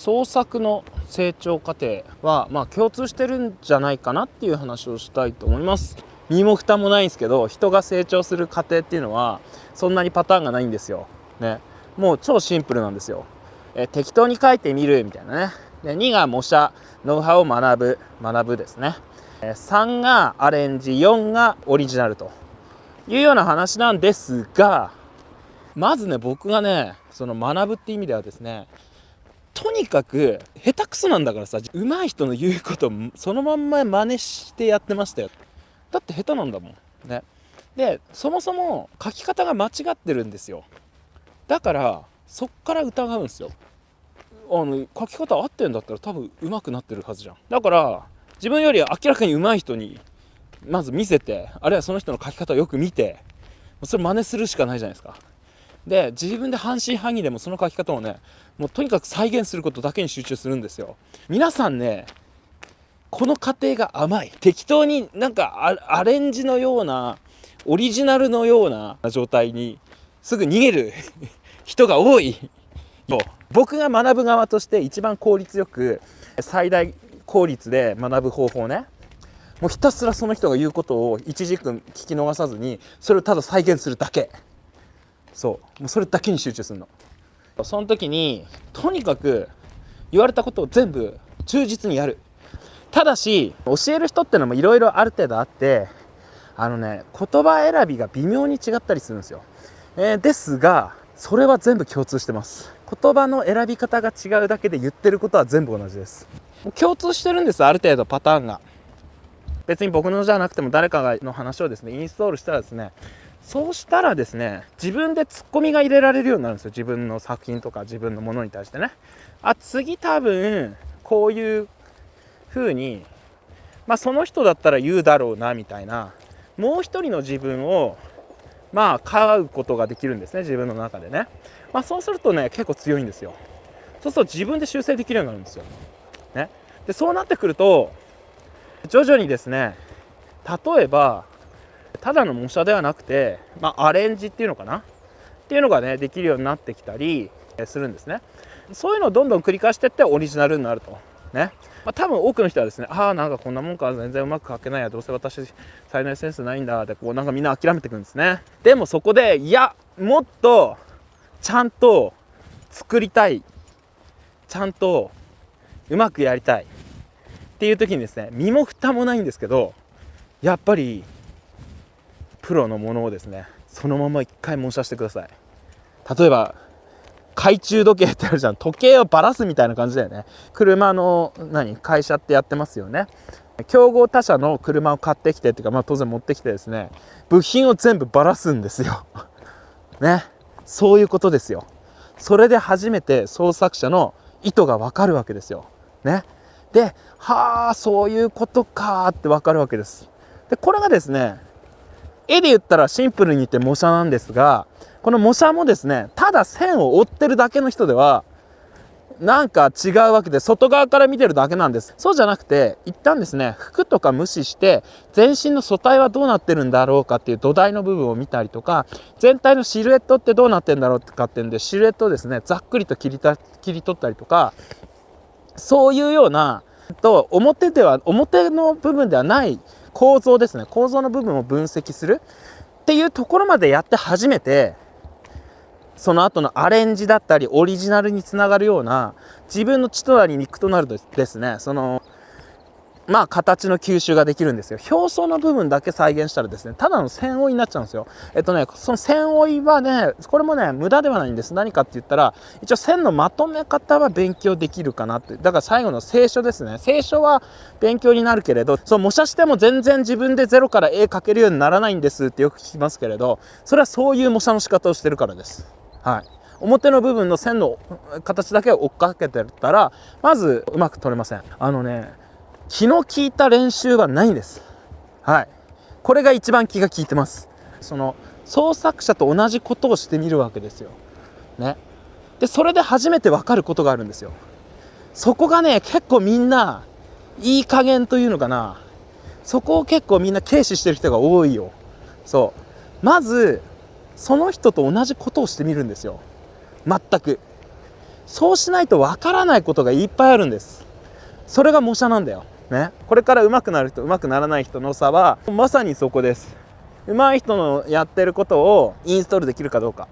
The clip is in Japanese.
創作の成長過程は共通してるんじゃないかなっていう話をしたいと思います。身も蓋もないんですけど、人が成長する過程っていうのはそんなにパターンがないんですよね。もう超シンプルなんですよ。適当に書いてみるみたいなね。で2が模写、ノウハウを学ぶですね。3がアレンジ、4がオリジナルというような話なんですが、まずね、僕がね、その学ぶって意味ではですね、とにかく下手くそなんだからさ、上手い人の言うことをそのまんま真似してやってましたよ。だって下手なんだもんね。でそもそも書き方が間違ってるんですよ。だからそっから疑うんですよ。書き方合ってるんだったら多分上手くなってるはずじゃん。だから自分より明らかに上手い人にまず見せて、あるいはその人の書き方をよく見て、それ真似するしかないじゃないですか。で自分で半信半疑でもその書き方をね、もうとにかく再現することだけに集中するんですよ。皆さんね、この過程が甘い、適当になんかアレンジのようなオリジナルのような状態にすぐ逃げる人が多い。僕が学ぶ側として一番効率よく最大効率で学ぶ方法ね、もうひたすらその人が言うことを一軸聞き逃さずにそれをただ再現するだけ。もうそれだけに集中するの。その時にとにかく言われたことを全部忠実にやる。ただし教える人ってのもいろいろある程度あって、言葉選びが微妙に違ったりするんですよ。ですがそれは全部共通してます。言葉の選び方が違うだけで言ってることは全部同じです。共通してるんです、ある程度パターンが。別に僕のじゃなくても誰かの話をですねインストールしたらですね、そうしたらですね、自分でツッコミが入れられるようになるんですよ。自分の作品とか自分のものに対してね。次多分こういう風にその人だったら言うだろうなみたいな、もう一人の自分を飼うことができるんですね、自分の中でね。そうするとね、結構強いんですよ。そうすると自分で修正できるようになるんですよ、ね。でそうなってくると徐々にですね、例えばただの模写ではなくて、アレンジっていうのかなっていうのがねできるようになってきたりするんですね。そういうのをどんどん繰り返していってオリジナルになるとね。多分多くの人はですね、なんかこんなもんか、全然うまく書けないや、どうせ私才能センスないんだってなんかみんな諦めてくるんですね。でもそこでもっとちゃんと作りたい、ちゃんとうまくやりたいっていう時にですね、身も蓋もないんですけど、やっぱりプロのものをですねそのまま一回模写してください。例えば懐中時計ってあるじゃん。時計をバラすみたいな感じだよね。車の会社ってやってますよね。競合他社の車を買ってきてっていうか、当然持ってきてですね、部品を全部バラすんですよね。そういうことですよ。それで初めて創作者の意図が分かるわけですよね。でそういうことかって分かるわけです。でこれがですね、絵で言ったらシンプルに言って模写なんですが、この模写もですね、ただ線を追ってるだけの人ではなんか違うわけで、外側から見てるだけなんです。そうじゃなくて、一旦ですね、服とか無視して全身の素体はどうなってるんだろうかっていう土台の部分を見たりとか、全体のシルエットってどうなってんだろうかっていうんで、シルエットをですねざっくりと切り取ったりとか、そういうような表の部分ではない構造ですね、構造の部分を分析するっていうところまでやって初めて、その後のアレンジだったりオリジナルにつながるような自分の血となり肉となるとですね、形の吸収ができるんですよ。表層の部分だけ再現したらですね、ただの線追いになっちゃうんですよ。その線追いはね、これもね無駄ではないんです。何かって言ったら、一応線のまとめ方は勉強できるかなって。だから最後の清書ですね、清書は勉強になるけれど、模写しても全然自分でゼロから絵描けるようにならないんですってよく聞きますけれど、それはそういう模写の仕方をしてるからです。表の部分の線の形だけを追っかけてたらまずうまく撮れません。気の利いた練習はないんです。これが一番気が利いてます。創作者と同じことをしてみるわけですよね。でそれで初めて分かることがあるんですよ。そこがね結構みんないい加減というのかな、そこを結構みんな軽視してる人が多いよ。まずその人と同じことをしてみるんですよ。全くそうしないとわからないことがいっぱいあるんです。それが模写なんだよね。これから上手くなる人、上手くならない人の差はまさにそこです。上手い人のやってることをインストールできるかどうか。